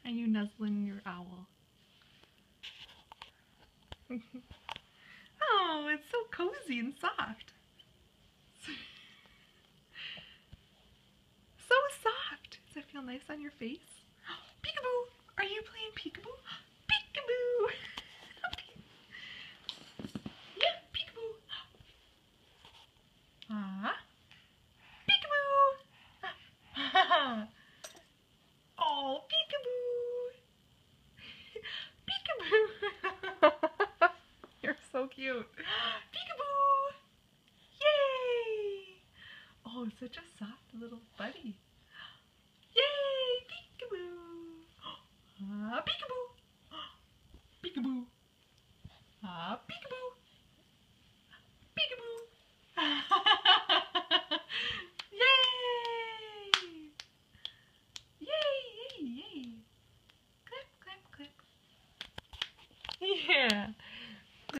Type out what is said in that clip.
Are you nuzzling your owl? Oh, it's so cozy and soft. So soft. Does it feel nice on your face? Peekaboo! Are you playing peekaboo? Peekaboo! Yeah, peekaboo! Ah! Peekaboo! Oh, peekaboo! Peekaboo! You're so cute. Peekaboo! Yay! Oh, such a soft little buddy. Yay! Peekaboo! Ah, peekaboo! Peekaboo! Ah, peekaboo! Peekaboo! Yay! Yay! Yay! Yay! Clip, clip, clip. Yeah.